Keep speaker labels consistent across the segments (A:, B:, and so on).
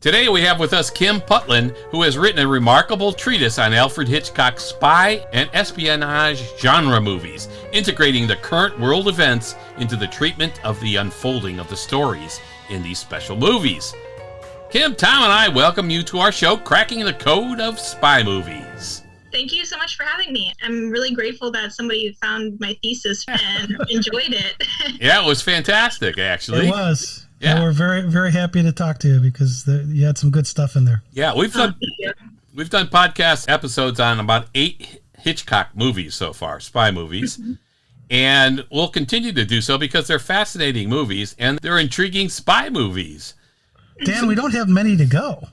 A: Today we have with us Kim Putland, who has written a remarkable treatise on Alfred Hitchcock's spy and espionage genre movies, integrating the current world events into the treatment of the unfolding of the stories in these special movies. Kim, Tom, and I welcome you to our show, Cracking the Code of Spy Movies.
B: Thank you so much for having me. I'm really grateful that somebody found my thesis and enjoyed it.
A: Yeah, it was fantastic, actually.
C: It was.
A: Yeah,
C: we're very, very happy to talk to you because you had some good stuff in there.
A: Yeah, we've done podcast episodes on about 8 Hitchcock movies so far, spy movies, and we'll continue to do so because they're fascinating movies and they're intriguing spy movies.
C: Dan, we don't have many to go.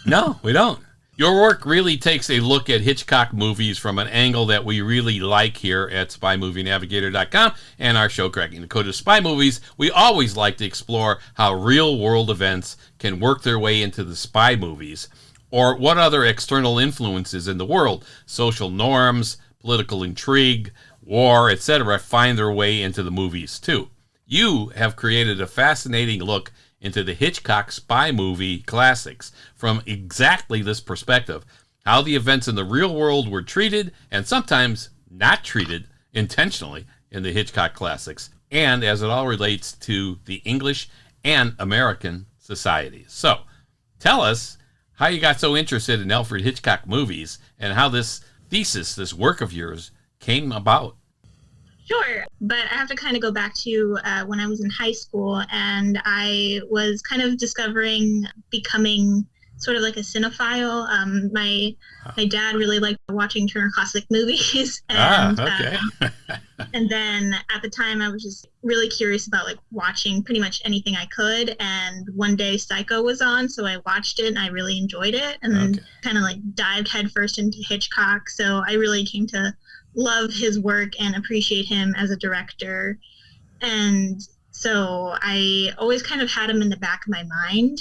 A: No, we don't. Your work really takes a look at Hitchcock movies from an angle that we really like here at SpyMovieNavigator.com and our show, Cracking the Code of Spy Movies. We always like to explore how real-world events can work their way into the spy movies, or what other external influences in the world, social norms, political intrigue, war, etc., find their way into the movies, too. You have created a fascinating look into the Hitchcock spy movie classics from exactly this perspective, how the events in the real world were treated and sometimes not treated intentionally in the Hitchcock classics, and as it all relates to the English and American societies. So, tell us how you got so interested in Alfred Hitchcock movies and how this thesis, this work of yours, came about.
B: Sure, but I have to kind of go back to when I was in high school, and I was kind of becoming sort of like a cinephile. My dad really liked watching Turner Classic Movies, and and then at the time I was just really curious about like watching pretty much anything I could. And one day Psycho was on, so I watched it and I really enjoyed it, and then kind of like dived headfirst into Hitchcock. So I really came to love his work and appreciate him as a director. And so I always kind of had him in the back of my mind.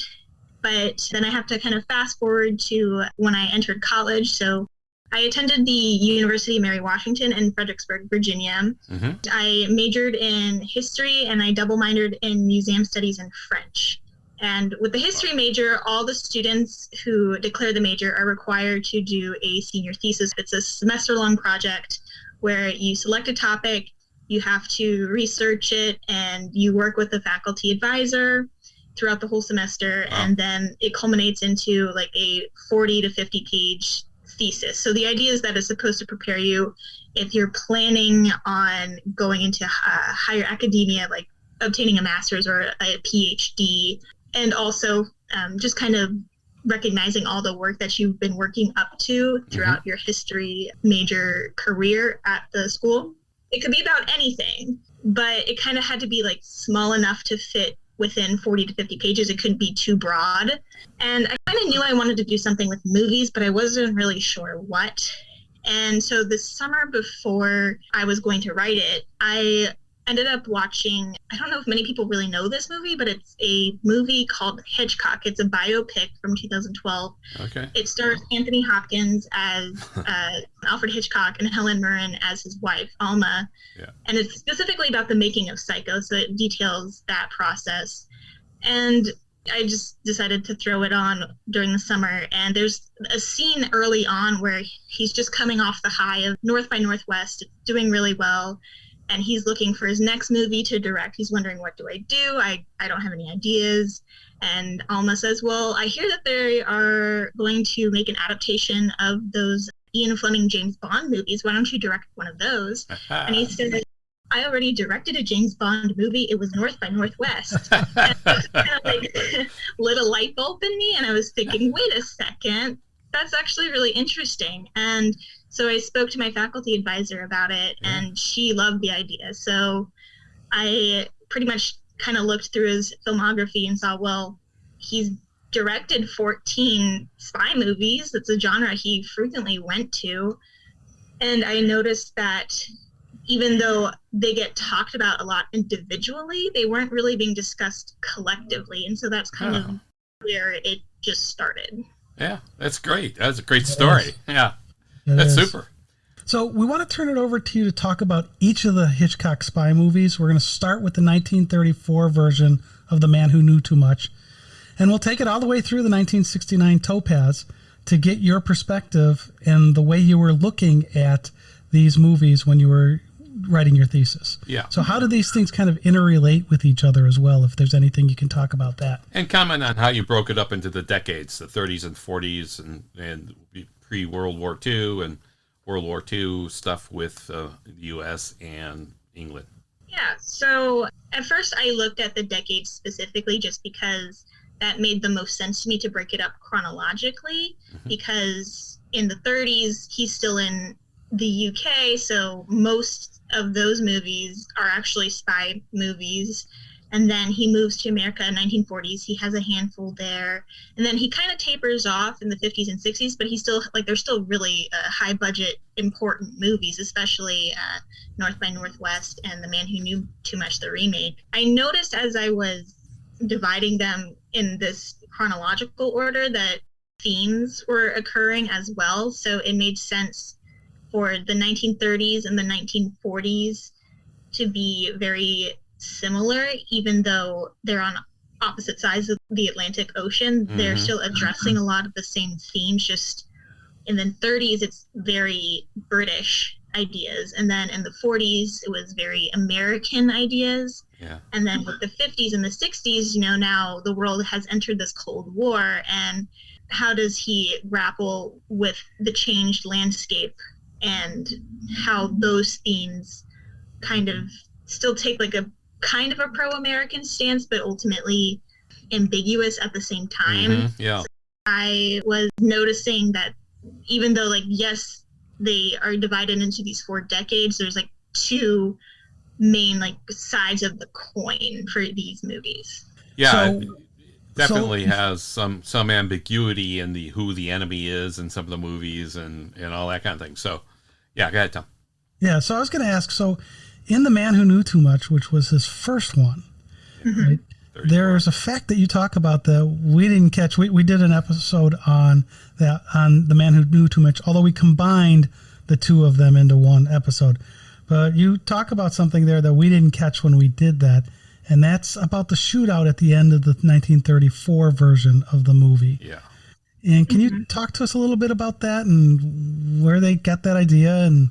B: But then I have to kind of fast forward to when I entered college. So I attended the University of Mary Washington in Fredericksburg, Virginia. Mm-hmm. I majored in history and I double minored in museum studies and French. And with the history major, all the students who declare the major are required to do a senior thesis. It's a semester-long project where you select a topic, you have to research it, and you work with the faculty advisor throughout the whole semester, and then it culminates into like a 40 to 50 page thesis. So the idea is that it's supposed to prepare you if you're planning on going into higher academia, like obtaining a master's or a PhD, and also just kind of recognizing all the work that you've been working up to throughout your history major career at the school. It could be about anything, but it kind of had to be like small enough to fit within 40 to 50 pages. It couldn't be too broad. And I kind of knew I wanted to do something with movies, but I wasn't really sure what. And so the summer before I was going to write it, I ended up watching, I don't know if many people really know this movie, but it's a movie called Hitchcock. It's a biopic from 2012. Okay. It stars Anthony Hopkins as Alfred Hitchcock and Helen Mirren as his wife, Alma. Yeah. And it's specifically about the making of Psycho, so it details that process. And I just decided to throw it on during the summer. And there's a scene early on where he's just coming off the high of North by Northwest, doing really well. And he's looking for his next movie to direct. He's wondering, what do? I don't have any ideas. And Alma says, well, I hear that they are going to make an adaptation of those Ian Fleming James Bond movies. Why don't you direct one of those? And he said, I already directed a James Bond movie. It was North by Northwest. And it kind of like lit a light bulb in me. And I was thinking, wait a second, that's actually really interesting. And so I spoke to my faculty advisor about it, and she loved the idea. So I pretty much kind of looked through his filmography and saw, well, he's directed 14 spy movies. It's a genre he frequently went to. And I noticed that even though they get talked about a lot individually, they weren't really being discussed collectively. And so that's kind of where it just started.
A: Yeah, that's great. That's a great story. Yeah. That's super.
C: So we want to turn it over to you to talk about each of the Hitchcock spy movies. We're going to start with the 1934 version of The Man Who Knew Too Much. And we'll take it all the way through the 1969 Topaz to get your perspective and the way you were looking at these movies when you were writing your thesis.
A: Yeah.
C: So how do these things kind of interrelate with each other as well, if there's anything you can talk about that?
A: And comment on how you broke it up into the decades, the 30s and 40s and pre-World War II and World War II stuff with the U.S. and England.
B: Yeah, so at first I looked at the decades specifically just because that made the most sense to me to break it up chronologically, because in the 30s, he's still in the UK, so most of those movies are actually spy movies. And then he moves to America in 1940s. He has a handful there. And then he kind of tapers off in the 50s and 60s, but he's still, they're still really high budget, important movies, especially North by Northwest and The Man Who Knew Too Much, the remake. I noticed as I was dividing them in this chronological order that themes were occurring as well. So it made sense for the 1930s and the 1940s to be very similar, even though they're on opposite sides of the Atlantic Ocean. They're still addressing a lot of the same themes, just in the 30s it's very British ideas, and then in the 40s it was very American ideas. And then with the 50s and the 60s, now the world has entered this Cold War, and how does he grapple with the changed landscape and how those themes kind of still take a kind of a pro-American stance, but ultimately ambiguous at the same time.
A: Yeah.
B: So I was noticing that even though, yes, they are divided into these 4 decades, there's two main sides of the coin for these movies.
A: Yeah,
C: So-
A: it definitely has some ambiguity in who the enemy is in some of the movies and all that kind of thing. So, yeah, go ahead, Tom.
C: Yeah, so I was going to ask, so in The Man Who Knew Too Much, which was his first one, right, there's a fact that you talk about that we didn't catch. We did an episode on The Man Who Knew Too Much, although we combined the two of them into one episode. But you talk about something there that we didn't catch when we did that, and that's about the shootout at the end of the 1934 version of the movie.
A: Yeah.
C: And can you talk to us a little bit about that and where they got that idea and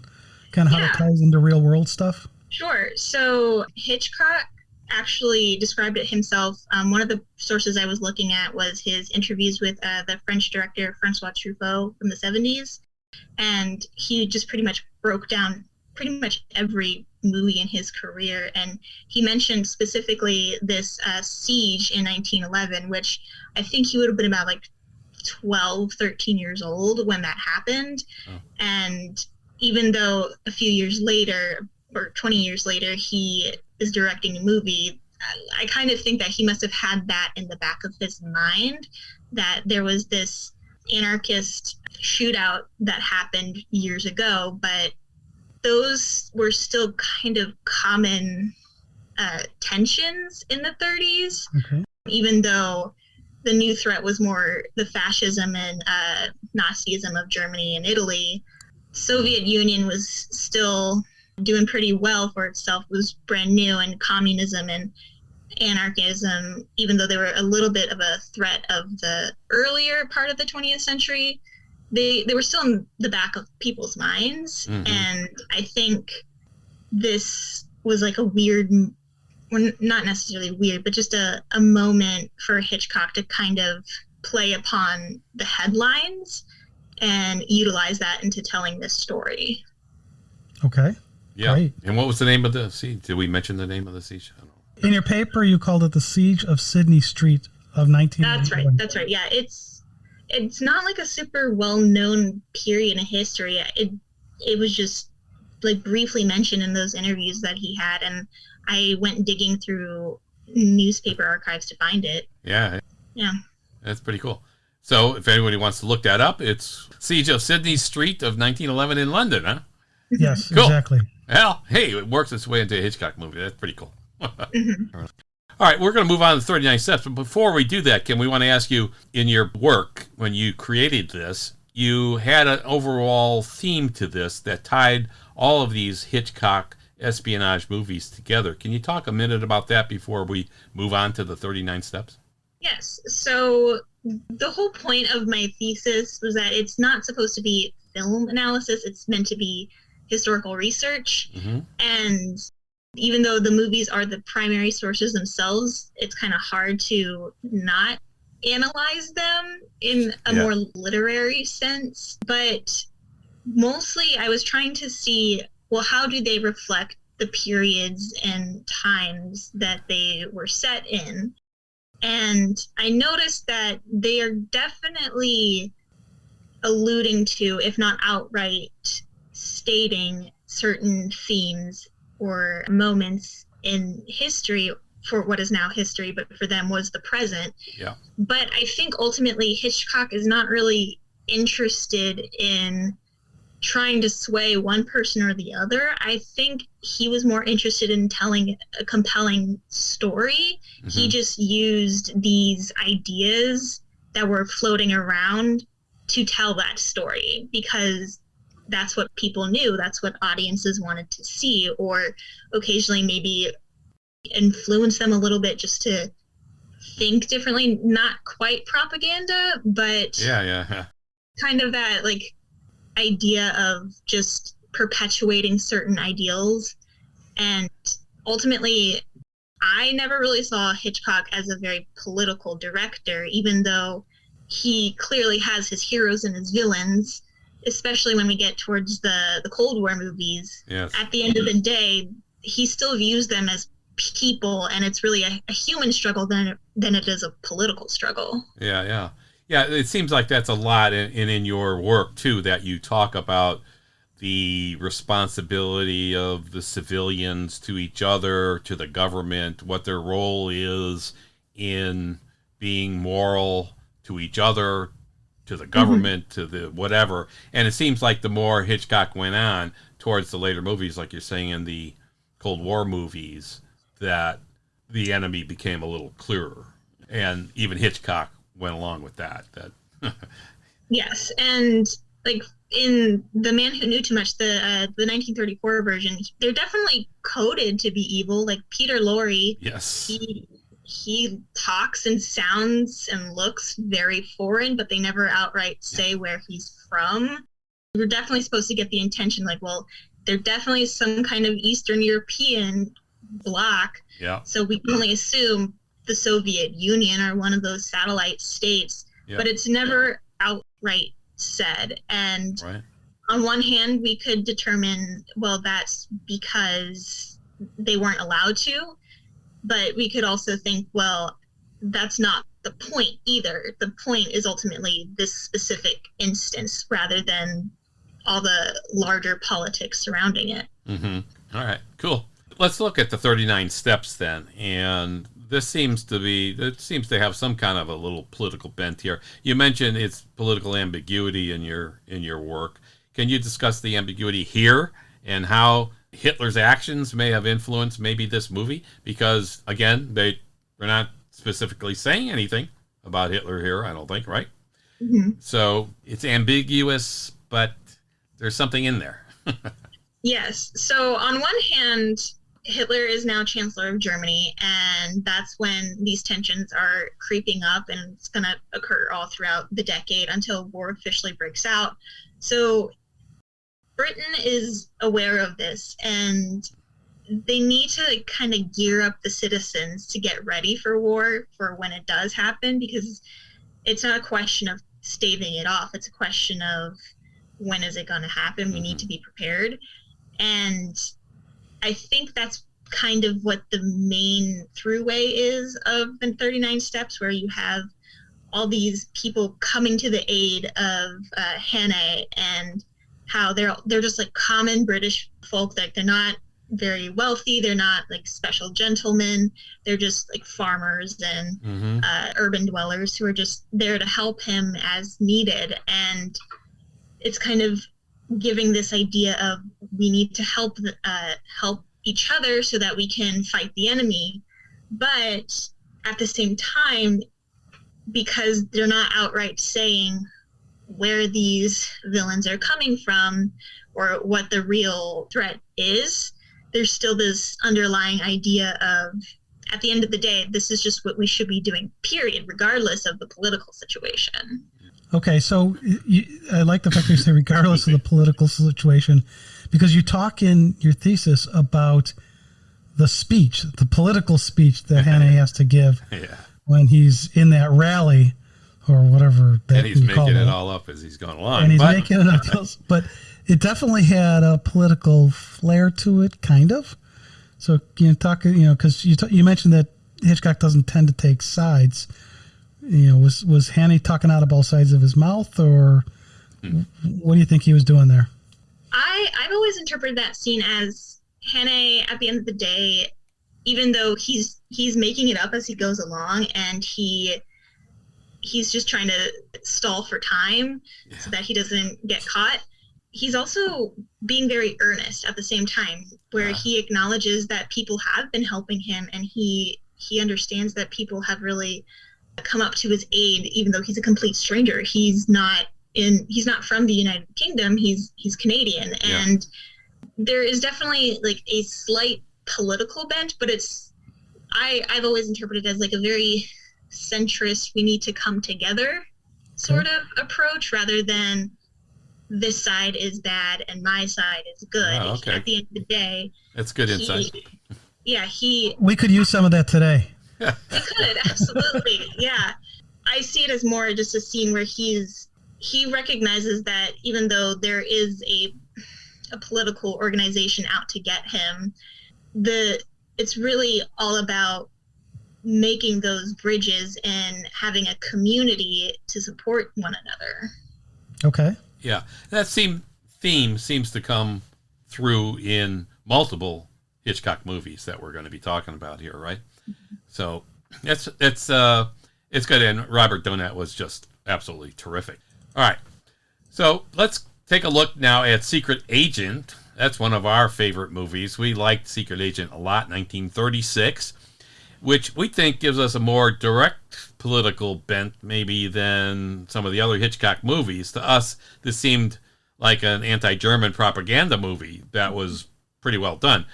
C: kind of how it ties into real world stuff?
B: Sure. So Hitchcock actually described it himself. One of the sources I was looking at was his interviews with the French director Francois Truffaut from the 70s. And he just pretty much broke down pretty much every movie in his career. And he mentioned specifically this siege in 1911, which I think he would have been about 12, 13 years old when that happened. And even though a few years later, or 20 years later, he is directing a movie, I kind of think that he must have had that in the back of his mind, that there was this anarchist shootout that happened years ago, but those were still kind of common tensions in the 30s, even though the new threat was more the fascism and Nazism of Germany and Italy. Soviet Union was still doing pretty well for itself. It was brand new, and communism and anarchism, even though they were a little bit of a threat of the earlier part of the 20th century, they were still in the back of people's minds. And I think this was a weird, well, not necessarily weird, but just a moment for Hitchcock to kind of play upon the headlines and utilize that into telling this story.
C: Okay.
A: Yeah.
C: Great.
A: And what was the name of the siege? Did we mention the name of the siege? I don't know.
C: In your paper, you called it the Siege of Sydney Street of 1911.
B: That's right. Yeah, it's not a super well-known period in history. It was just briefly mentioned in those interviews that he had, and I went digging through newspaper archives to find it.
A: Yeah.
B: Yeah.
A: That's pretty cool. So if anybody wants to look that up, it's Siege of Sydney Street of 1911 in London, huh?
C: Yes,
A: Cool.
C: exactly.
A: Well, hey, it works its way into a Hitchcock movie. That's pretty cool. All right, we're going to move on to 39 steps. But before we do that, Kim, we want to ask you, in your work, when you created this, you had an overall theme to this that tied all of these Hitchcock espionage movies together. Can you talk a minute about that before we move on to the 39 steps?
B: Yes. So the whole point of my thesis was that it's not supposed to be film analysis. It's meant to be historical research.
A: Mm-hmm.
B: And even though the movies are the primary sources themselves, it's kind of hard to not analyze them in a more literary sense. But mostly I was trying to see, well, how do they reflect the periods and times that they were set in? And I noticed that they are definitely alluding to, if not outright stating, certain themes or moments in history for what is now history, but for them was the present.
A: Yeah.
B: But I think ultimately Hitchcock is not really interested in trying to sway one person or the other. I think he was more interested in telling a compelling story. Mm-hmm. He just used these ideas that were floating around to tell that story because that's what people knew. That's what audiences wanted to see, or occasionally maybe influence them a little bit just to think differently. Not quite propaganda, but kind of that like idea of just perpetuating certain ideals. And ultimately, I never really saw Hitchcock as a very political director, even though he clearly has his heroes and his villains, especially when we get towards the Cold War movies.
A: Yes.
B: At the end of the day, he still views them as people, and it's really a human struggle than it is a political struggle.
A: Yeah, it seems like that's a lot in your work, too, that you talk about the responsibility of the civilians to each other, to the government, what their role is in being moral to each other, to the government, to the whatever. And it seems like the more Hitchcock went on towards the later movies, like you're saying in the Cold War movies, that the enemy became a little clearer. And even Hitchcock went along with that.
B: Yes, and like in The Man Who Knew Too Much, the 1934 version, they're definitely coded to be evil. Like Peter Lorre,
A: yes,
B: he talks and sounds and looks very foreign, but they never outright say where he's from. We're definitely supposed to get the intention, like, well, they're definitely some kind of Eastern European bloc.
A: Yeah.
B: So we can only assume the Soviet Union or one of those satellite states, but it's never outright said. And on one hand, we could determine, well, that's because they weren't allowed to, but we could also think, well, that's not the point either. The point is ultimately this specific instance rather than all the larger politics surrounding it.
A: Mm-hmm. All right, cool. Let's look at the 39 steps then. And this seems to have some kind of a little political bent here. You mentioned its political ambiguity in your work. Can you discuss the ambiguity here and how Hitler's actions may have influenced maybe this movie? Because again, we're not specifically saying anything about Hitler here, I don't think, right?
B: Mm-hmm.
A: So it's ambiguous, but there's something in there.
B: Yes. So on one hand, Hitler is now Chancellor of Germany, and that's when these tensions are creeping up, and it's going to occur all throughout the decade until war officially breaks out. So Britain is aware of this, and they need to kind of gear up the citizens to get ready for war for when it does happen, because it's not a question of staving it off. It's a question of when is it going to happen? We need to be prepared. And I think that's kind of what the main throughway is of the 39 steps, where you have all these people coming to the aid of Hannah, and how they're just like common British folk. Like they're not very wealthy, they're not like special gentlemen, they're just like farmers and urban dwellers who are just there to help him as needed. And it's kind of giving this idea of we need to help each other so that we can fight the enemy. But at the same time, because they're not outright saying where these villains are coming from or what the real threat is, there's still this underlying idea of at the end of the day, this is just what we should be doing, period, regardless of the political situation.
C: Okay, so I like the fact that you say regardless of the political situation, because you talk in your thesis about the speech, the political speech that Hannah has to give when he's in that rally or whatever.
A: And he's making it all up as he's going along.
C: And he's making it up. But it definitely had a political flair to it, kind of. So because you mentioned that Hitchcock doesn't tend to take sides. Was Hannah talking out of both sides of his mouth, or what do you think he was doing there?
B: I've always interpreted that scene as Hannah, at the end of the day, even though he's making it up as he goes along, and he's just trying to stall for time so that he doesn't get caught, he's also being very earnest at the same time, where he acknowledges that people have been helping him, and he understands that people have really come up to his aid, even though he's a complete stranger. He's not from the United Kingdom. He's Canadian, and there is definitely like a slight political bent, but I've always interpreted it as like a very centrist, we need to come together sort of approach, rather than this side is bad and my side is good.
A: Oh, okay.
B: At the end of the day,
A: that's good insight.
C: We could use some of that today.
B: We could, absolutely. Yeah. I see it as more just a scene where he recognizes that even though there is a political organization out to get him, it's really all about making those bridges and having a community to support one another.
C: Okay.
A: Yeah. That theme seems to come through in multiple Hitchcock movies that we're going to be talking about here, right? So it's good, and Robert Donat was just absolutely terrific. All right, so let's take a look now at Secret Agent. That's one of our favorite movies. We liked Secret Agent a lot, 1936, which we think gives us a more direct political bent maybe than some of the other Hitchcock movies. To us, this seemed like an anti-German propaganda movie that was pretty well done.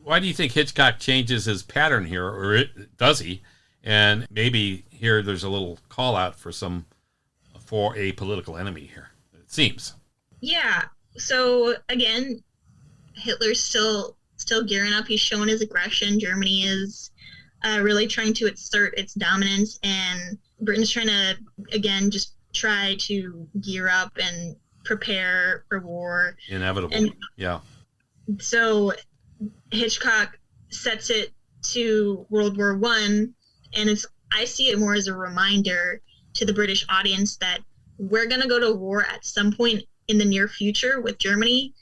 A: Why do you think Hitchcock changes his pattern here, or does he? And maybe here there's a little call out for a political enemy here, it seems.
B: Yeah. So again, Hitler's still gearing up. He's showing his aggression. Germany is really trying to assert its dominance, and Britain's trying to, again, just try to gear up and prepare for war.
A: Inevitable. Yeah.
B: So Hitchcock sets it to World War I, and I see it more as a reminder to the British audience that we're going to go to war at some point in the near future with Germany,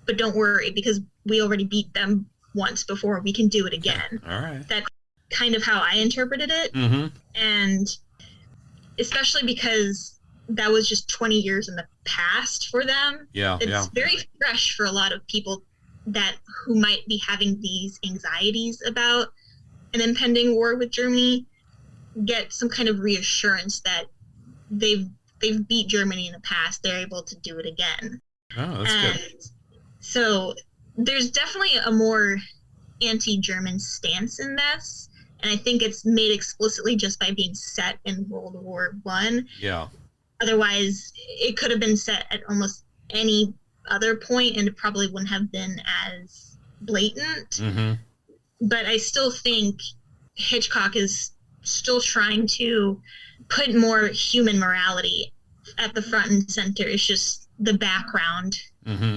B: but don't worry, because we already beat them once before. We can do it again.
A: All right.
B: That's kind of how I interpreted it.
A: Mm-hmm.
B: And especially because that was just 20 years in the past for them. It's very fresh for a lot of people who might be having these anxieties about an impending war with Germany, get some kind of reassurance that they've beat Germany in the past. They're able to do it again.
A: Oh, that's good.
B: So there's definitely a more anti-German stance in this, and I think it's made explicitly just by being set in World War I.
A: Yeah.
B: Otherwise, it could have been set at almost any other point, and it probably wouldn't have been as blatant.
A: Mm-hmm.
B: But I still think Hitchcock is still trying to put more human morality at the front and center. It's just the background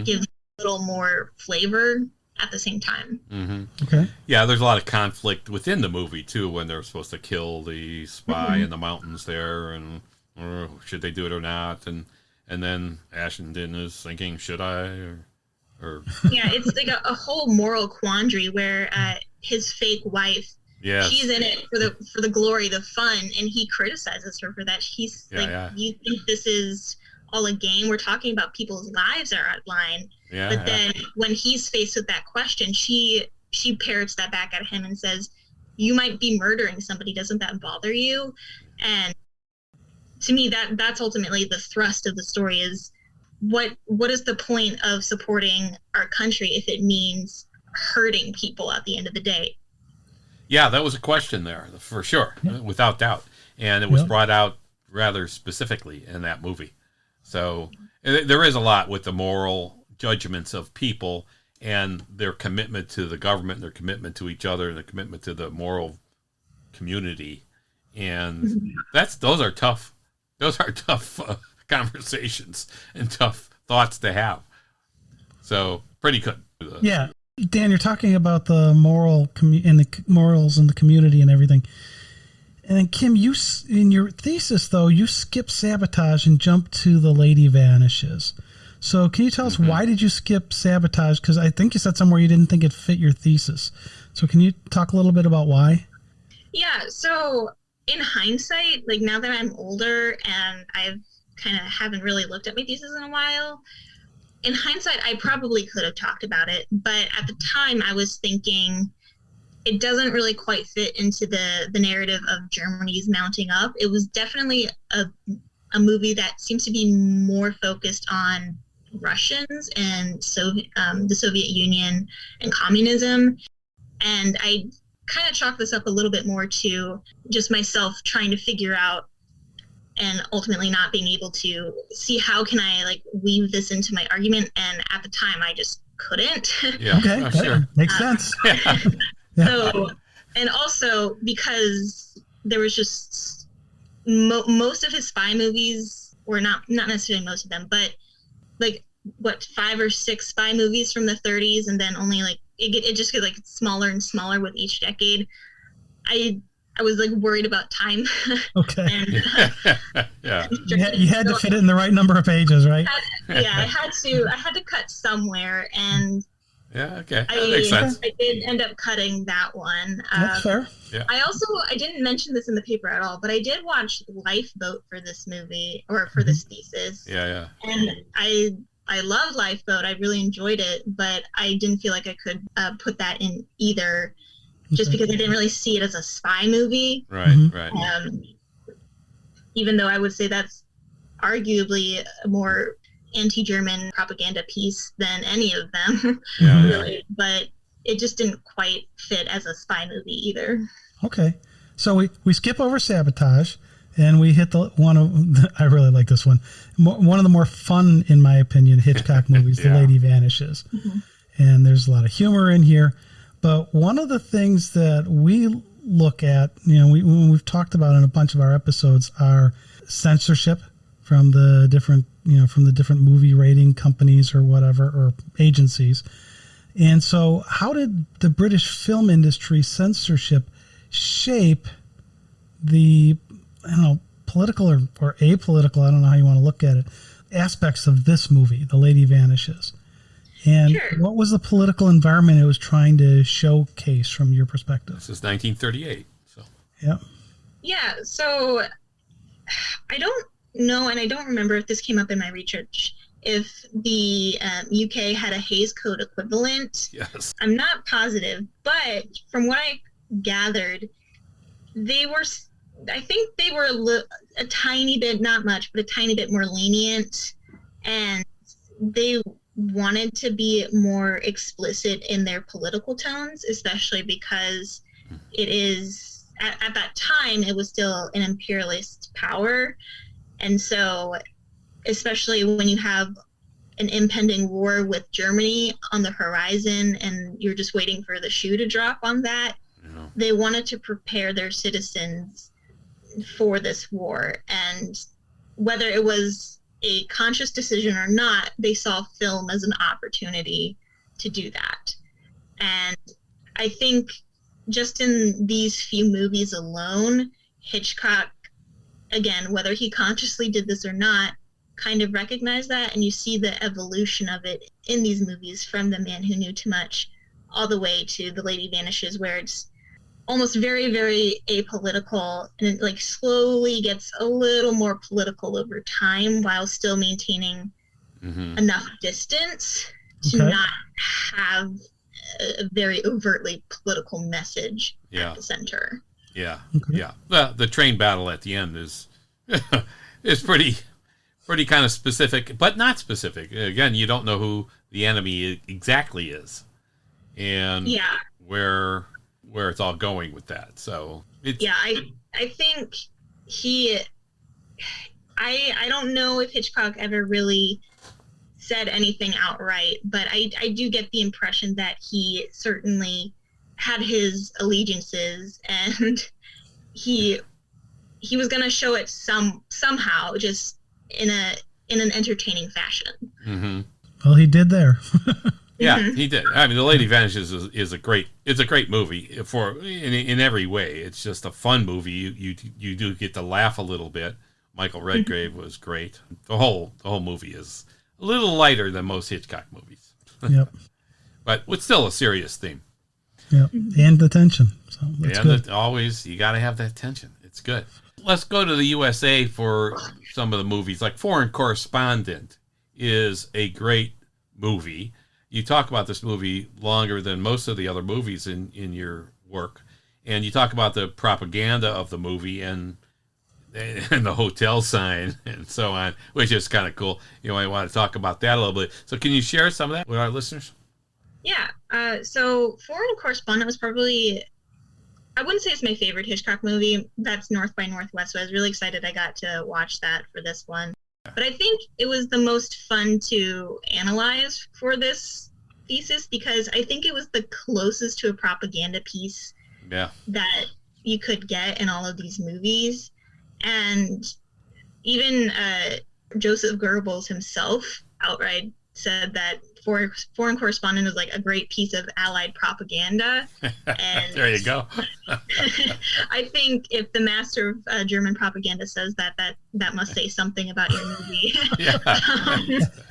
B: gives a little more flavor at the same time.
A: Mm-hmm.
C: Okay.
A: Yeah, there's a lot of conflict within the movie too, when they're supposed to kill the spy in the mountains there, and should they do it or not, and then Ashenden is thinking, should I or
B: yeah, it's like a whole moral quandary where his fake wife, she's in it for the glory, the fun, and he criticizes her for that. He's you think this is all a game? We're talking about people's lives are at line. But then when he's faced with that question, she parrots that back at him and says, you might be murdering somebody. Doesn't that bother you? And to me, that's ultimately the thrust of the story is what is the point of supporting our country if it means hurting people at the end of the day?
A: Yeah, that was a question there, for sure, without doubt. And it was brought out rather specifically in that movie. So there is a lot with the moral judgments of people and their commitment to the government, their commitment to each other, and their commitment to the moral community. And those are tough conversations and tough thoughts to have. So pretty good.
C: Yeah. Dan, you're talking about the moral and the morals in the community and everything. And then Kim, you in your thesis though, you skip sabotage and jump to The Lady Vanishes. So can you tell us why did you skip sabotage? Because I think you said somewhere you didn't think it fit your thesis. So can you talk a little bit about why?
B: Yeah. So in hindsight, like now that I'm older and I've kind of haven't really looked at my thesis in a while, in hindsight, I probably could have talked about it, but at the time I was thinking it doesn't really quite fit into the narrative of Germany's mounting up. It was definitely a movie that seems to be more focused on Russians and the Soviet Union and communism. And I kind of chalk this up a little bit more to just myself trying to figure out and ultimately not being able to see how can I like weave this into my argument. And at the time I just couldn't.
A: Yeah.
C: Okay.
A: Sure.
C: Makes sense.
B: So, and also because there was just most of his spy movies, or not necessarily most of them, but like 5 or 6 spy movies from the 30s. And then only like, it just gets like smaller and smaller with each decade. I was like worried about time.
C: Okay.
B: And,
A: Yeah.
C: You had to fit it in the right number of pages, right?
B: I had to cut somewhere, and
A: yeah, okay. That makes sense.
B: I did end up cutting that one.
C: That's fair.
A: Yeah.
B: I didn't mention this in the paper at all, but I did watch Lifeboat for this movie, or for this thesis.
A: Yeah.
B: And I loved Lifeboat. I really enjoyed it, but I didn't feel like I could put that in either, just because I didn't really see it as a spy movie.
A: Right, right.
B: Even though I would say that's arguably a more anti-German propaganda piece than any of them, really. But it just didn't quite fit as a spy movie either.
C: Okay. So we skip over sabotage, and we hit I really like this one. One of the more fun, in my opinion, Hitchcock movies, The Lady Vanishes. And there's a lot of humor in here. But one of the things that we look at, we've talked about in a bunch of our episodes, are censorship from the different movie rating companies or whatever, or agencies. And so how did the British film industry censorship shape the, political or apolitical, I don't know how you want to look at it, aspects of this movie, The Lady Vanishes? And what was the political environment it was trying to showcase from your perspective?
A: This is 1938. So.
B: Yeah. So I don't know, and I don't remember if this came up in my research, if the UK had a Hays Code equivalent.
A: Yes.
B: I'm not positive, but from what I gathered, I think they were a tiny bit, not much, but a tiny bit more lenient, and they wanted to be more explicit in their political tones, especially because it is at that time it was still an imperialist power. And so especially when you have an impending war with Germany on the horizon and you're just waiting for the shoe to drop on that, they wanted to prepare their citizens for this war. And whether it was a conscious decision or not, they saw film as an opportunity to do that. And I think just in these few movies alone, Hitchcock, again, whether he consciously did this or not, kind of recognized that, and you see the evolution of it in these movies, from The Man Who Knew Too Much all the way to The Lady Vanishes, where it's almost very, very apolitical, and it like slowly gets a little more political over time while still maintaining enough distance to not have a very overtly political message at the center.
A: Yeah. The train battle at the end is pretty kind of specific, but not specific. Again, you don't know who the enemy exactly is, and where it's all going with that. So it's,
B: yeah, I think I don't know if Hitchcock ever really said anything outright, but I do get the impression that he certainly had his allegiances, and he was going to show it somehow, just in an entertaining fashion.
A: Mm-hmm.
C: Well, he did there.
A: Yeah, he did. I mean, The Lady Vanishes is a great movie in every way. It's just a fun movie. You do get to laugh a little bit. Michael Redgrave was great. The whole movie is a little lighter than most Hitchcock movies.
C: Yep.
A: But it's still a serious theme.
C: Yep. And the tension. So that's good.
A: Always, you got to have that tension. It's good. Let's go to the USA for some of the movies. Like Foreign Correspondent is a great movie. You talk about this movie longer than most of the other movies in your work. And you talk about the propaganda of the movie and the hotel sign and so on, which is kind of cool. You might want to talk about that a little bit. So can you share some of that with our listeners?
B: Yeah. So Foreign Correspondent was probably, I wouldn't say it's my favorite Hitchcock movie. That's North by Northwest. So I was really excited I got to watch that for this one. But I think it was the most fun to analyze for this thesis because I think it was the closest to a propaganda piece that you could get in all of these movies. And even Joseph Goebbels himself outright said that Foreign Correspondent is like a great piece of Allied propaganda. And
A: there you go.
B: I think if the master of German propaganda says that must say something about your movie.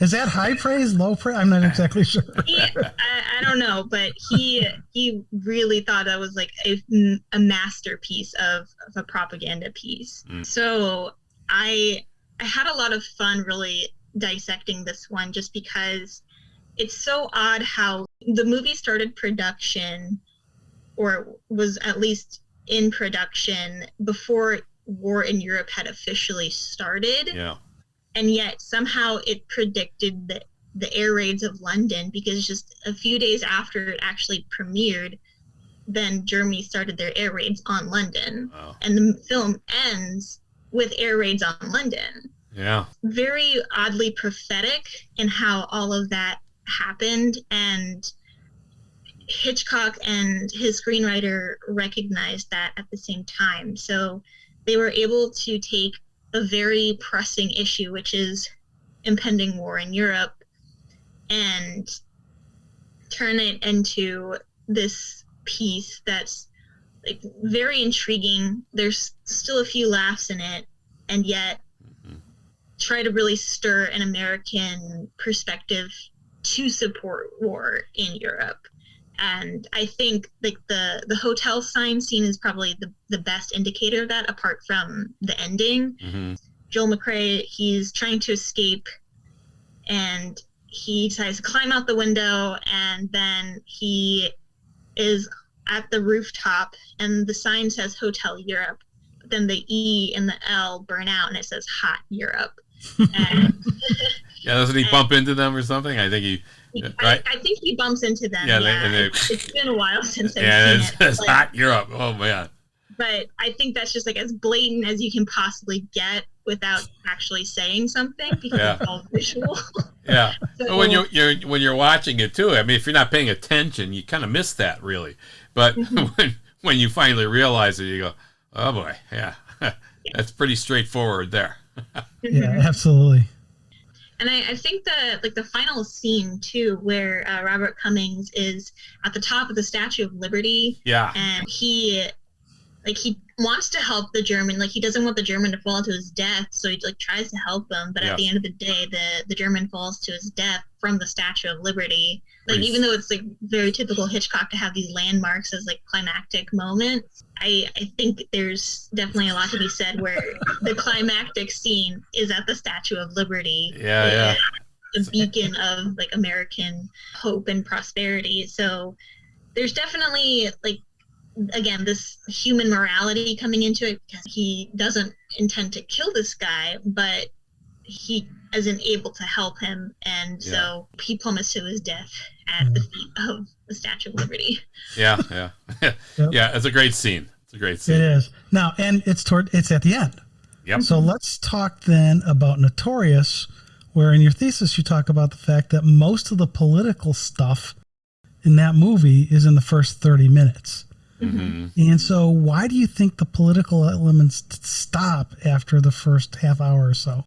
C: Is that high praise, low praise? I'm not exactly sure.
B: I don't know, but he really thought that was like a masterpiece of a propaganda piece. So I had a lot of fun really dissecting this one just because it's so odd how the movie started production or was at least in production before war in Europe had officially started.
A: Yeah.
B: And yet somehow it predicted the air raids of London because just a few days after it actually premiered, then Germany started their air raids on London.
A: Wow.
B: And the film ends with air raids on London.
A: Yeah.
B: Very oddly prophetic in how all of that happened, and Hitchcock and his screenwriter recognized that at the same time. So they were able to take a very pressing issue, which is impending war in Europe, and turn it into this piece that's like very intriguing. There's still a few laughs in it, and yet try to really stir an American perspective to support war in Europe. And I think like the hotel sign scene is probably the best indicator of that, apart from the ending. Joel McCrea, he's trying to escape and he decides to climb out the window, and then he is at the rooftop and the sign says Hotel Europe, but then the E and the L burn out and it says Hot Europe. And
A: yeah, doesn't he bump into them or something? I think he. Right?
B: I think he bumps into them.
A: Yeah,
B: it's been a while since I've seen it.
A: It's Hot Europe. Oh man.
B: But I think that's just like as blatant as you can possibly get without actually saying something because it's all visual.
A: Yeah.
B: So,
A: but when you're watching it too, I mean, if you're not paying attention, you kind of miss that really. But when you finally realize it, you go, oh boy, yeah, that's pretty straightforward there.
C: Yeah, absolutely.
B: And I think that like the final scene too, where Robert Cummings is at the top of the Statue of Liberty, and he wants to help the German, like he doesn't want the German to fall to his death, so he like tries to help him, but at the end of the day, the German falls to his death from the Statue of Liberty. Like even though it's like very typical Hitchcock to have these landmarks as like climactic moments, I think there's definitely a lot to be said where the climactic scene is at the Statue of Liberty.
A: Yeah.
B: A beacon of like American hope and prosperity. So there's definitely like, again, this human morality coming into it because he doesn't intend to kill this guy, but he isn't able to help him, and so he plummets to his death at the feet of the Statue of Liberty.
A: Yeah.
C: Yep.
A: Yeah, it's a great scene. It's a great scene.
C: It is. Now, and it's at the end.
A: Yep.
C: So let's talk then about Notorious, where in your thesis you talk about the fact that most of the political stuff in that movie is in the first 30 minutes.
A: Mm-hmm.
C: And so why do you think the political elements stop after the first half hour or so?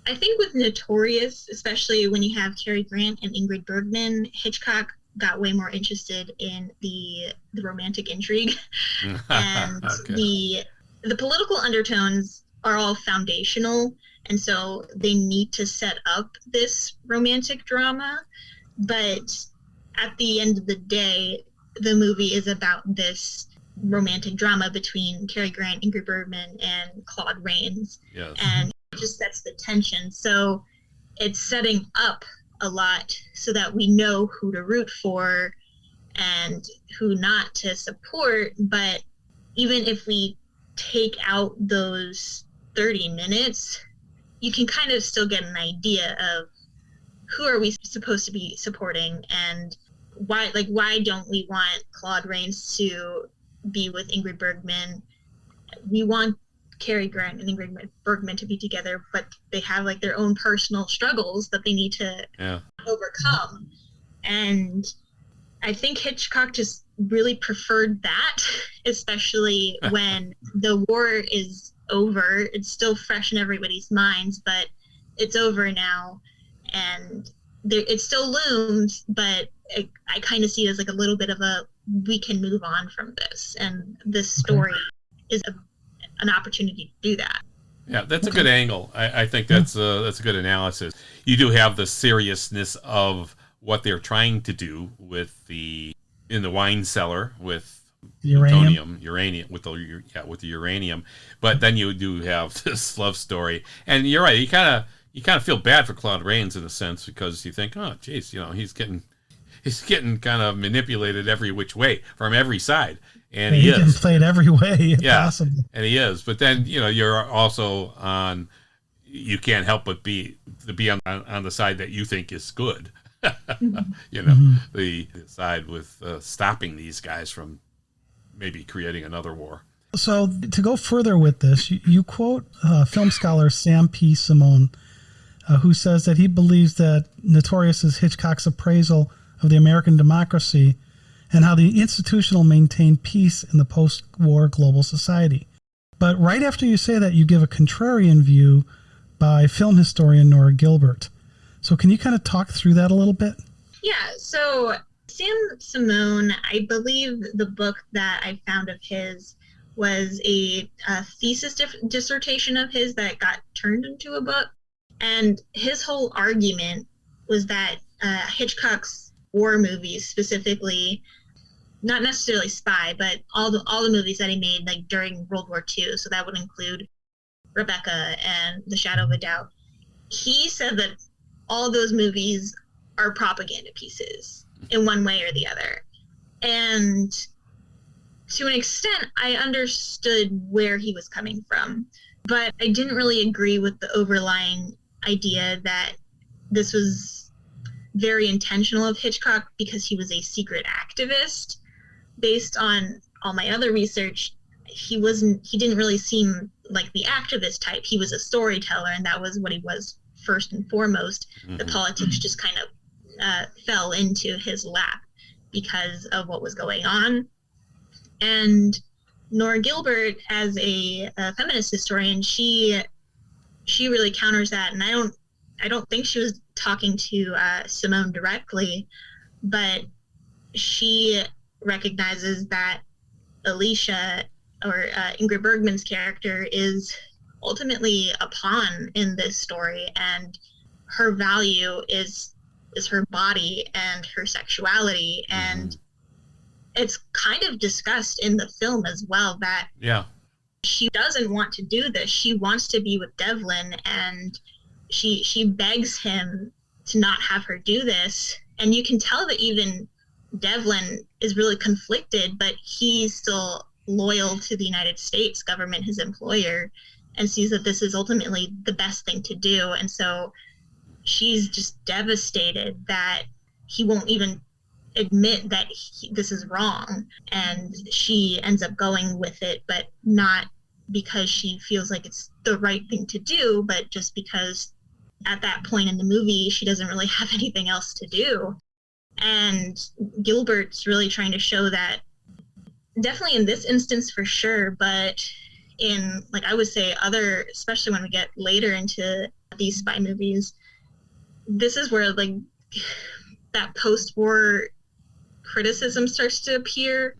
B: I think with Notorious, especially when you have Cary Grant and Ingrid Bergman, Hitchcock got way more interested in the romantic intrigue. And the political undertones are all foundational, and so they need to set up this romantic drama. But at the end of the day, the movie is about this romantic drama between Cary Grant, Ingrid Bergman, and Claude Rains.
A: Yes.
B: And it just sets the tension. So it's setting up a lot so that we know who to root for and who not to support. But even if we take out those 30 minutes, you can kind of still get an idea of who are we supposed to be supporting, and why don't we want Claude Rains to be with Ingrid Bergman? We want Cary Grant and Ingrid Bergman to be together, but they have like their own personal struggles that they need to overcome. And I think Hitchcock just really preferred that, especially when the war is over. It's still fresh in everybody's minds, but it's over now, and it still looms, but I kind of see it as like a little bit of we can move on from this, and this story is an opportunity to do that.
A: Yeah, that's a good angle. I think that's a good analysis. You do have the seriousness of what they're trying to do in the wine cellar with uranium with the uranium, but then you do have this love story, and you're right. You kind of feel bad for Claude Rains in a sense, because you think, oh, geez, he's getting kind of manipulated every which way from every side, and he is
C: played every way possible.
A: And he is. But then you're also you can't help but be on the side that you think is good. The side with stopping these guys from maybe creating another war.
C: So to go further with this, you quote film scholar Sam P. Simone, who says that he believes that Notorious is Hitchcock's appraisal of the American democracy and how the institutional maintained peace in the post-war global society. But right after you say that, you give a contrarian view by film historian Nora Gilbert. So can you kind of talk through that a little bit?
B: Yeah, so Sam Simone, I believe the book that I found of his was a thesis dissertation of his that got turned into a book. And his whole argument was that Hitchcock's war movies, specifically, not necessarily spy, but all the movies that he made like during World War II, so that would include Rebecca and The Shadow of a Doubt. He said that all those movies are propaganda pieces in one way or the other. And to an extent, I understood where he was coming from, but I didn't really agree with the overlying idea that this was very intentional of Hitchcock because he was a secret activist. Based on all my other research, he didn't really seem like the activist type. He was a storyteller, and that was what he was first and foremost. Mm-hmm. The politics just kind of fell into his lap because of what was going on. And Nora Gilbert, as a feminist historian, she really counters that, and I don't think she was talking to Simone directly, but she recognizes that Alicia, or Ingrid Bergman's character, is ultimately a pawn in this story, and her value is her body and her sexuality, and it's kind of discussed in the film as well that she doesn't want to do this. She wants to be with Devlin, and she begs him to not have her do this, and you can tell that even Devlin is really conflicted, but he's still loyal to the United States government, his employer, and sees that this is ultimately the best thing to do. And so she's just devastated that he won't even admit that this is wrong. And she ends up going with it, but not because she feels like it's the right thing to do, but just because at that point in the movie, she doesn't really have anything else to do. And Gilbert's really trying to show that, definitely in this instance for sure, but in, like, I would say other, especially when we get later into these spy movies, this is where, like, that post-war criticism starts to appear,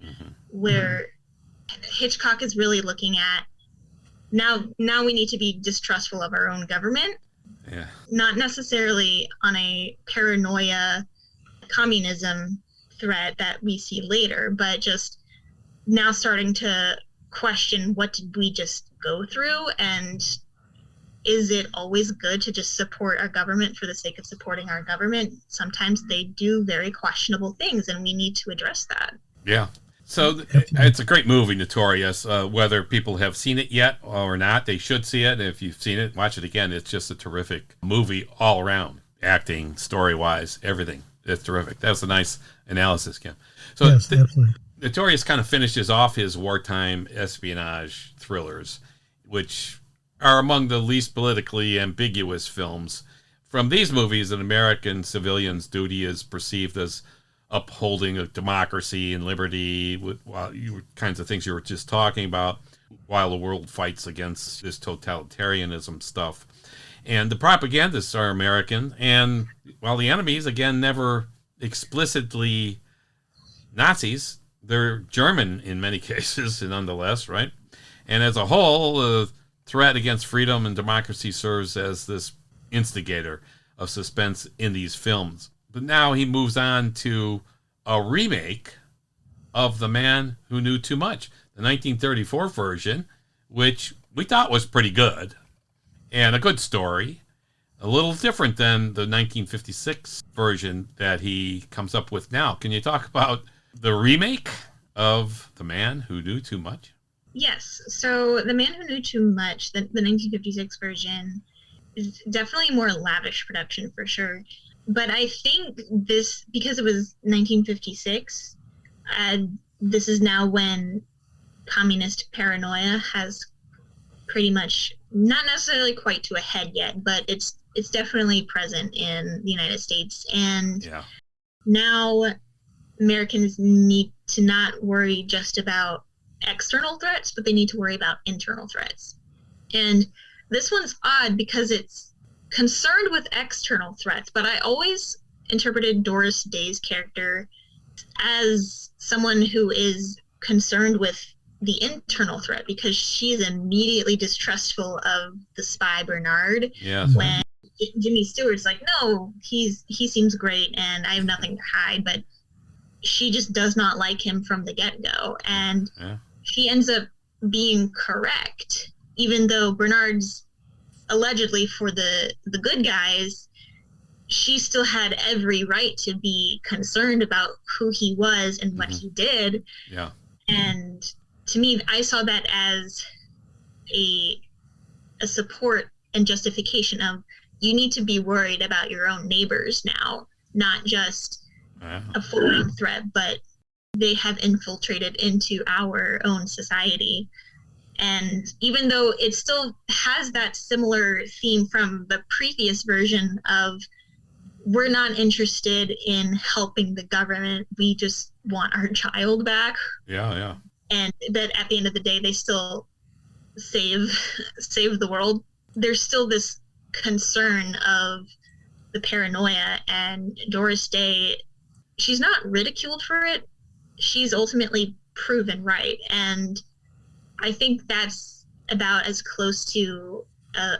B: where Hitchcock is really looking at, now we need to be distrustful of our own government.
A: Yeah.
B: Not necessarily on a paranoia communism threat that we see later, but just now starting to question, what did we just go through, and is it always good to just support our government for the sake of supporting our government? Sometimes they do very questionable things, and we need to address that.
A: Yeah. So it's a great movie, Notorious. Whether people have seen it yet or not, they should see it. If you've seen it, watch it again. It's just a terrific movie all around. Acting, story-wise, everything. It's terrific. That was a nice analysis, Kim. So
C: yes, definitely.
A: Notorious kind of finishes off his wartime espionage thrillers, which are among the least politically ambiguous films. From these movies, an American civilian's duty is perceived as upholding of democracy and liberty, kinds of things you were just talking about, while the world fights against this totalitarianism stuff. And the propagandists are American, and while the enemies, again, never explicitly Nazis, they're German in many cases, nonetheless, right? And as a whole, the threat against freedom and democracy serves as this instigator of suspense in these films. But now he moves on to a remake of The Man Who Knew Too Much, the 1934 version, which we thought was pretty good and a good story, a little different than the 1956 version that he comes up with now. Can you talk about the remake of The Man Who Knew Too Much?
B: Yes. So The Man Who Knew Too Much, the 1956 version, is definitely a more lavish production for sure. But I think this, because it was 1956, this is now when communist paranoia has pretty much, not necessarily quite to a head yet, but it's definitely present in the United States. And now Americans need to not worry just about external threats, but they need to worry about internal threats. And this one's odd because it's concerned with external threats, but I always interpreted Doris Day's character as someone who is concerned with the internal threat, because she's immediately distrustful of the spy Bernard.
A: Yes.
B: When Jimmy Stewart's like, no, he seems great and I have nothing to hide, but she just does not like him from the get-go. And she ends up being correct, even though Bernard's allegedly for the good guys, she still had every right to be concerned about who he was and what he did.
A: Yeah.
B: And to me, I saw that as a support and justification of, you need to be worried about your own neighbors now, not just a foreign threat, but they have infiltrated into our own society. And even though it still has that similar theme from the previous version of, we're not interested in helping the government, we just want our child back.
A: Yeah.
B: And that at the end of the day, they still save the world. There's still this concern of the paranoia, and Doris Day, she's not ridiculed for it. She's ultimately proven right. And I think that's about as close to a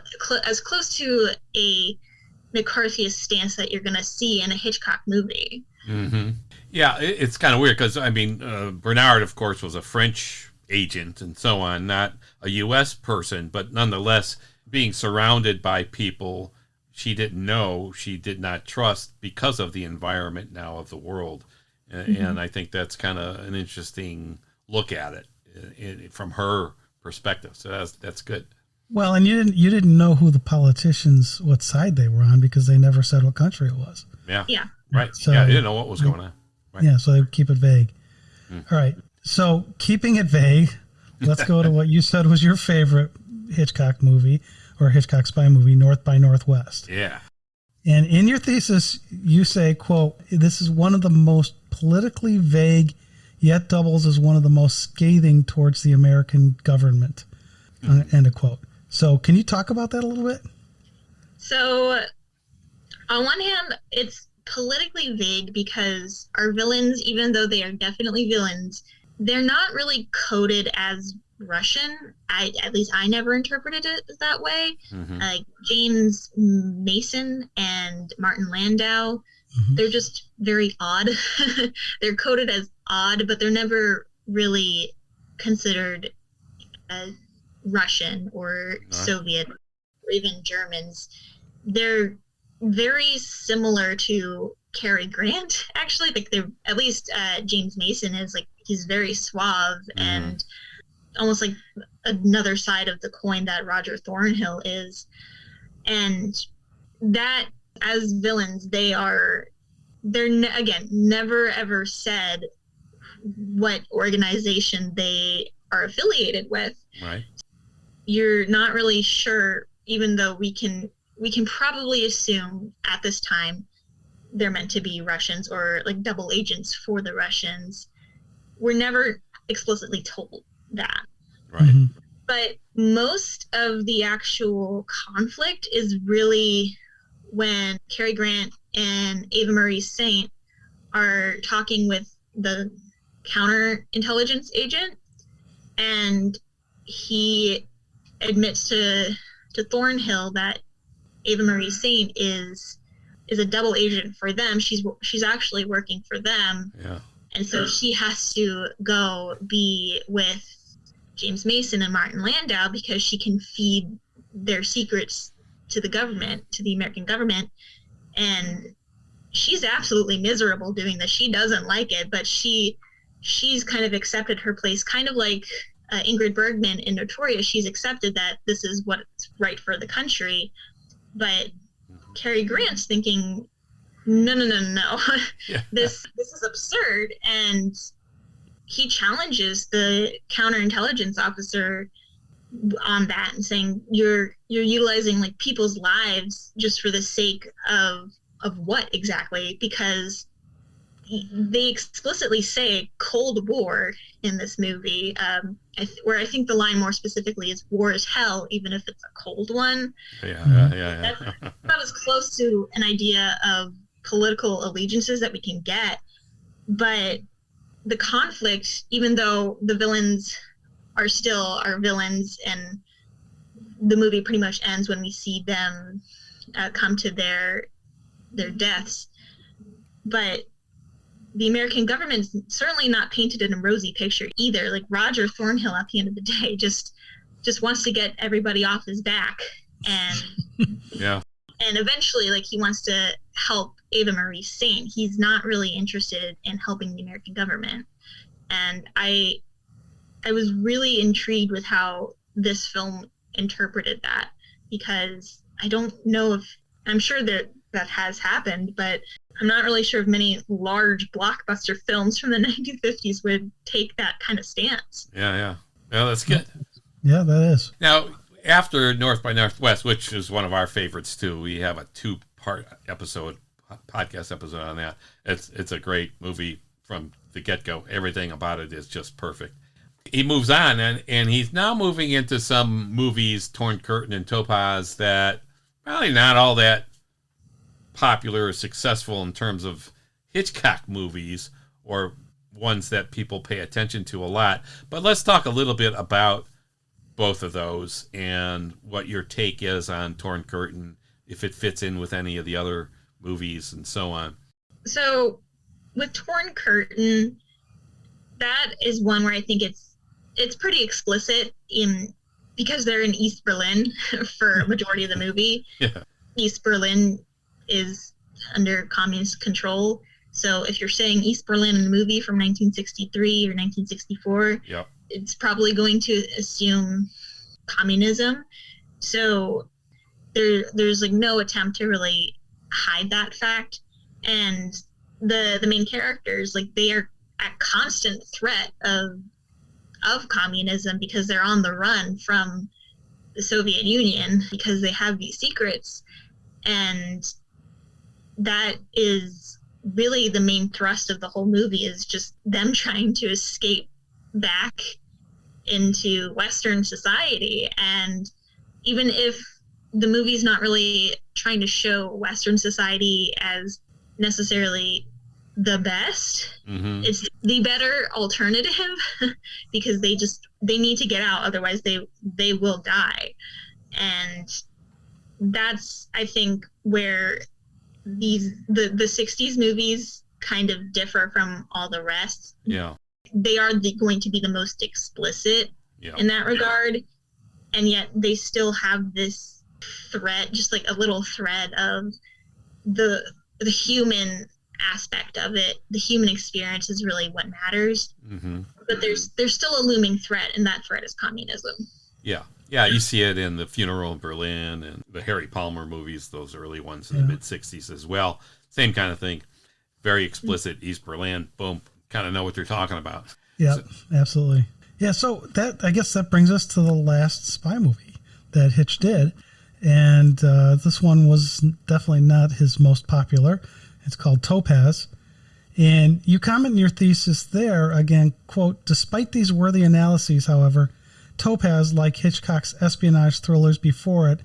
B: McCarthyist stance that you're going to see in a Hitchcock movie.
A: Mm-hmm. Yeah, it's kind of weird because, I mean, Bernard, of course, was a French agent and so on, not a U.S. person, but nonetheless, being surrounded by people she didn't know, she did not trust because of the environment now of the world. And I think that's kind of an interesting look at it from her perspective. So that's good.
C: Well, and you didn't know who the politicians, what side they were on, because they never said what country it was.
A: Yeah.
B: Yeah.
A: Right.
C: So
A: you didn't know what was going on. Right.
C: Yeah, so they keep it vague. All right. So keeping it vague, let's go to what you said was your favorite Hitchcock movie or Hitchcock spy movie, North by Northwest.
A: Yeah.
C: And in your thesis, you say, quote, this is one of the most politically vague, yet doubles as one of the most scathing towards the American government, end of quote. So can you talk about that a little bit?
B: So on one hand, it's politically vague because our villains, even though they are definitely villains, they're not really coded as Russian. At least I never interpreted it that way. James Mason and Martin Landau, they're just very odd. They're coded as odd, but they're never really considered Russian or Soviet or even Germans. They're very similar to Cary Grant, actually. Like they're, at least James Mason is like, he's very suave and almost like another side of the coin that Roger Thornhill is. And that, as villains, they're again never ever said what organization they are affiliated with.
A: Right.
B: You're not really sure, even though we can probably assume at this time they're meant to be Russians or like double agents for the Russians. We're never explicitly told that.
A: Right.
B: But most of the actual conflict is really when Cary Grant and Ava Marie Saint are talking with the counterintelligence agent, and he admits to Thornhill that Ava Marie Saint is a double agent for them. She's actually working for them.
A: Yeah.
B: And so she has to go be with James Mason and Martin Landau because she can feed their secrets to the government, to the American government. And she's absolutely miserable doing this. She doesn't like it, but she's kind of accepted her place, kind of like Ingrid Bergman in Notorious. She's accepted that this is what's right for the country. But Cary Grant's thinking, no.
A: Yeah.
B: This is absurd. And he challenges the counterintelligence officer on that and saying, you're utilizing like people's lives just for the sake of what exactly? Because they explicitly say Cold War in this movie, where I think the line more specifically is war is hell, even if it's a cold one.
A: Yeah.
B: That was close to an idea of political allegiances that we can get. But the conflict, even though the villains are still our villains, and the movie pretty much ends when we see them come to their deaths, but the American government's certainly not painted in a rosy picture either. Like Roger Thornhill at the end of the day just wants to get everybody off his back, and and eventually like he wants to help Ava Marie Saint. He's not really interested in helping the American government. And I was really intrigued with how this film interpreted that, because I don't know if, I'm sure that has happened, but I'm not really sure if many large blockbuster films from the 1950s would take that kind of stance.
A: Yeah, that's good.
C: Yeah, that is.
A: Now, after North by Northwest, which is one of our favorites too, we have a 2-part podcast episode on that. It's a great movie from the get-go. Everything about it is just perfect. He moves on, and he's now moving into some movies, Torn Curtain and Topaz, that probably not all that popular or successful in terms of Hitchcock movies, or ones that people pay attention to a lot. But let's talk a little bit about both of those and what your take is on Torn Curtain, if it fits in with any of the other movies and so on. So
B: with Torn Curtain, that is one where I think it's pretty explicit because they're in East Berlin for a majority of the movie.
A: Yeah.
B: East Berlin is under communist control. So if you're saying East Berlin in a movie from 1963 or 1964,
A: yep,
B: it's probably going to assume communism. So there's like no attempt to really hide that fact. And the main characters, like, they are at constant threat of communism because they're on the run from the Soviet Union because they have these secrets. And that is really the main thrust of the whole movie, is just them trying to escape back into Western society. And even if the movie's not really trying to show Western society as necessarily the best, it's the better alternative because they need to get out, otherwise they will die. And that's, I think, where the 60s movies kind of differ from all the rest.
A: Yeah.
B: They are going to be the most explicit in that regard, and yet they still have this thread, just like a little thread of the human aspect of it. The human experience is really what matters. But there's still a looming threat, and that threat is communism.
A: Yeah, you see it in The Funeral in Berlin and the Harry Palmer movies, those early ones in the mid-60s as well. Same kind of thing. Very explicit. East Berlin, boom, kind of know what they're talking about.
C: Yeah, absolutely. Yeah, so I guess that brings us to the last spy movie that Hitch did. And this one was definitely not his most popular. It's called Topaz. And you comment in your thesis there, again, quote, "Despite these worthy analyses, however, Topaz, like Hitchcock's espionage thrillers before it,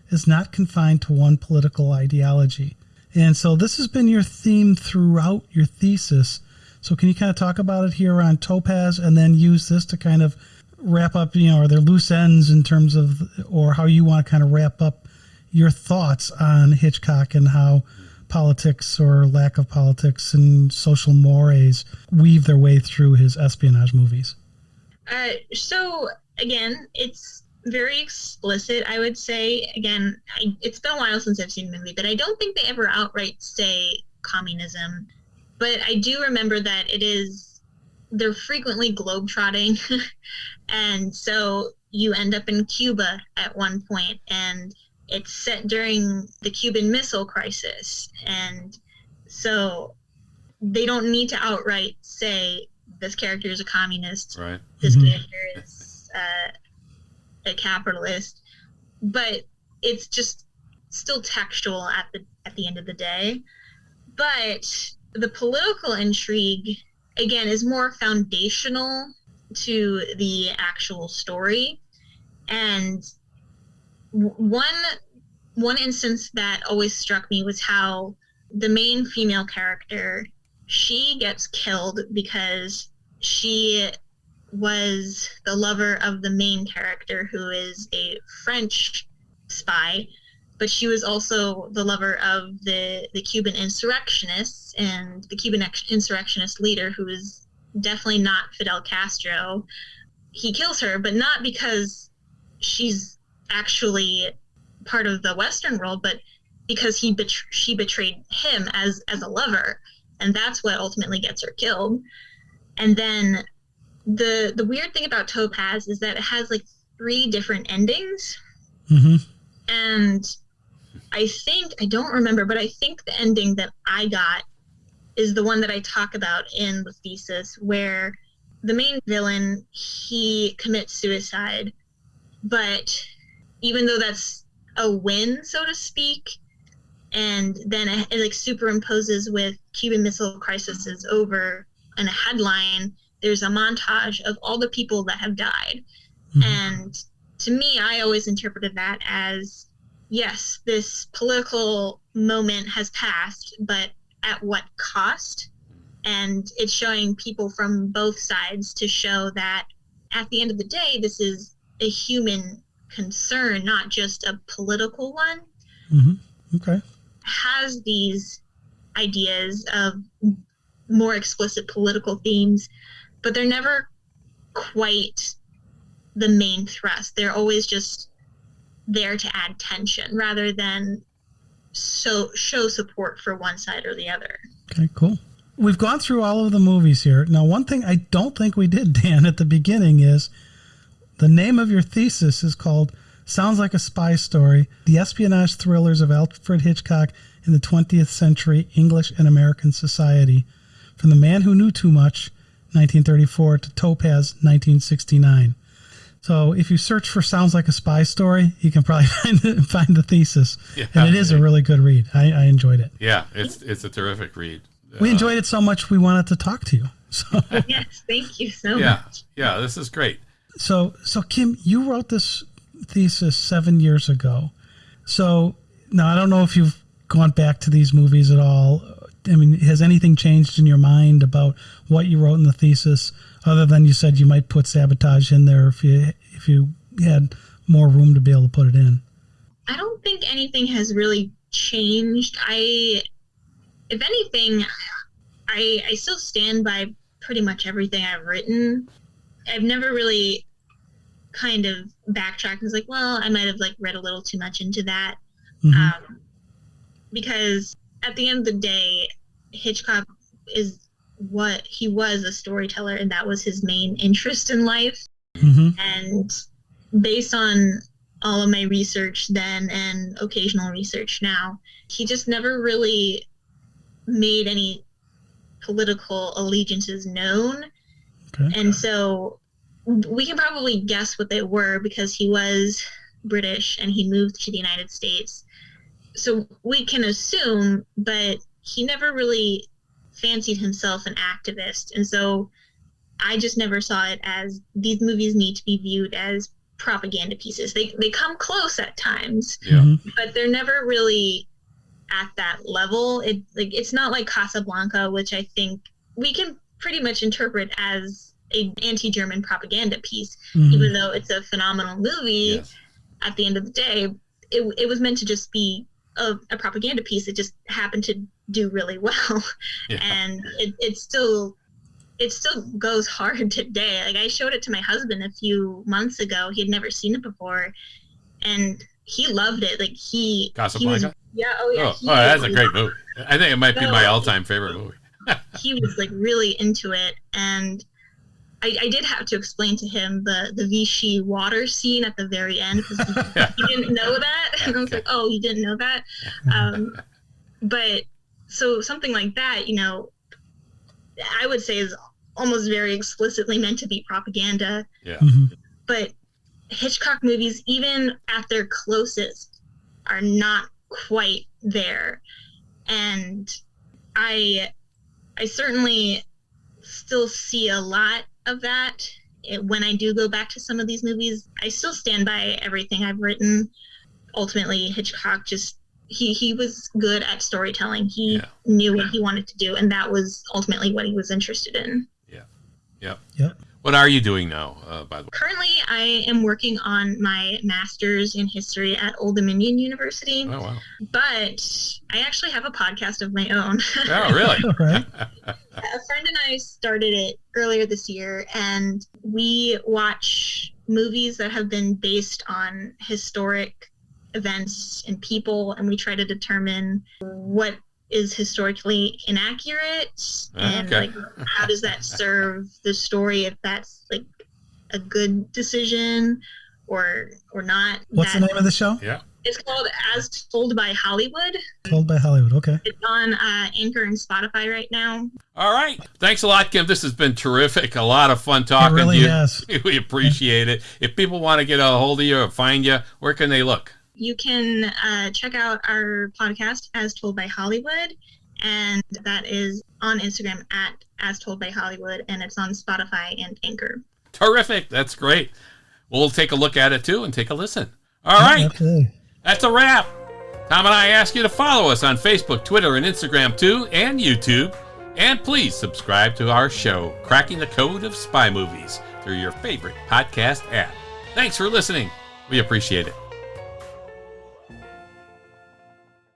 C: is not confined to one political ideology." And so this has been your theme throughout your thesis. So can you kind of talk about it here on Topaz, and then use this to kind of wrap up, are there loose ends in terms of, or how you want to kind of wrap up your thoughts on Hitchcock and how politics or lack of politics and social mores weave their way through his espionage movies?
B: So again, it's very explicit, I would say. Again, it's been a while since I've seen the movie, but I don't think they ever outright say communism. But I do remember that they're frequently globetrotting. And so you end up in Cuba at one point, and it's set during the Cuban Missile Crisis. And so they don't need to outright say this character is a communist,
A: right?
B: This character is a capitalist, but it's just still textual at the end of the day. But the political intrigue, again, is more foundational to the actual story. And one instance that always struck me was how the main female character, she gets killed because she was the lover of the main character, who is a French spy, but she was also the lover of the Cuban insurrectionists, and the Cuban insurrectionist leader, who is definitely not Fidel Castro. He kills her, but not because she's actually part of the Western world, but because she betrayed him as a lover, and that's what ultimately gets her killed. And then the weird thing about Topaz is that it has like 3 different endings. And I don't remember, but I think the ending that I got is the one that I talk about in the thesis, where the main villain, he commits suicide, but even though that's a win, so to speak, and then it like superimposes with Cuban Missile Crisis is over and a headline, there's a montage of all the people that have died. And to me, I always interpreted that as, yes, this political moment has passed, but at what cost? And it's showing people from both sides to show that at the end of the day, this is a human concern, not just a political one.
C: Okay.
B: Has these ideas of more explicit political themes, but they're never quite the main thrust. They're always just there to add tension rather than show support for one side or the other.
C: Okay, cool. We've gone through all of the movies here. Now, one thing I don't think we did, Dan, at the beginning is the name of your thesis is called Sounds Like a Spy Story, The Espionage Thrillers of Alfred Hitchcock in the 20th Century English and American Society, from The Man Who Knew Too Much, 1934, to Topaz, 1969. So if you search for Sounds Like a Spy Story, you can probably find the thesis. Yeah, and it is a really good read. I enjoyed it.
A: Yeah, it's a terrific read.
C: We enjoyed it so much we wanted to talk to you. So
B: yes, thank you so much.
A: Yeah, this is great.
C: So Kim, you wrote this thesis 7 years ago. So now I don't know if you've gone back to these movies at all. I mean, has anything changed in your mind about what you wrote in the thesis, other than you said you might put sabotage in there if you had more room to be able to put it in?
B: I don't think anything has really changed. If anything, I still stand by pretty much everything I've written. I've never really kind of backtracked and was like, well, I might have read a little too much into that. Mm-hmm. Because at the end of the day, Hitchcock is what he was, a storyteller, and that was his main interest in life. Mm-hmm. And based on all of my research then and occasional research now, he just never really made any political allegiances known. Okay. And so we can probably guess what they were because he was British and he moved to the United States. So we can assume, but he never really fancied himself an activist. And so I just never saw it as these movies need to be viewed as propaganda pieces. They come close at times, but they're never really at that level. It's not like Casablanca, which I think we can pretty much interpret as an anti-German propaganda piece, even though it's a phenomenal movie. Yes. At the end of the day, it was meant to just be a propaganda piece. It just happened to do really well. Yeah. And it still goes hard today. I showed it to my husband a few months ago. He had never seen it before, and he loved it.
A: Casablanca?
B: Oh,
A: that's a great movie. I think it might be my all-time favorite movie.
B: He was really into it, and I did have to explain to him the Vichy water scene at the very end because he didn't know that. And I was like, oh, you didn't know that? But so something like that, I would say is almost very explicitly meant to be propaganda. Yeah. Mm-hmm. But Hitchcock movies, even at their closest, are not quite there. And I certainly still see a lot of that. When I do go back to some of these movies, I still stand by everything I've written. Ultimately, Hitchcock he was good at storytelling. He knew what he wanted to do, and that was ultimately what he was interested in.
A: Yep. What are you doing now, by the way?
B: Currently, I am working on my master's in history at Old Dominion University. Oh, wow. But I actually have a podcast of my own.
A: Oh, really?
C: Right.
B: A friend and I started it earlier this year, and we watch movies that have been based on historic events and people, and we try to determine what is historically inaccurate and how does that serve the story, if that's a good decision or not.
C: What's the name of the show?
A: Yeah,
B: it's called As Told by Hollywood.
C: Told by Hollywood. Okay.
B: It's on Anchor and Spotify right now.
A: All right, thanks a lot, Kim. This has been terrific. A lot of fun talking
C: really
A: to you.
C: Has.
A: We appreciate it. If people want to get a hold of you or find you, where can they look?
B: You can check out our podcast, As Told by Hollywood, and that is on Instagram at As Told by Hollywood, and it's on Spotify and Anchor.
A: Terrific. That's great. We'll take a look at it, too, and take a listen. All right.
C: Okay.
A: That's a wrap. Tom and I ask you to follow us on Facebook, Twitter, and Instagram, too, and YouTube. And please subscribe to our show, Cracking the Code of Spy Movies, through your favorite podcast app. Thanks for listening. We appreciate it.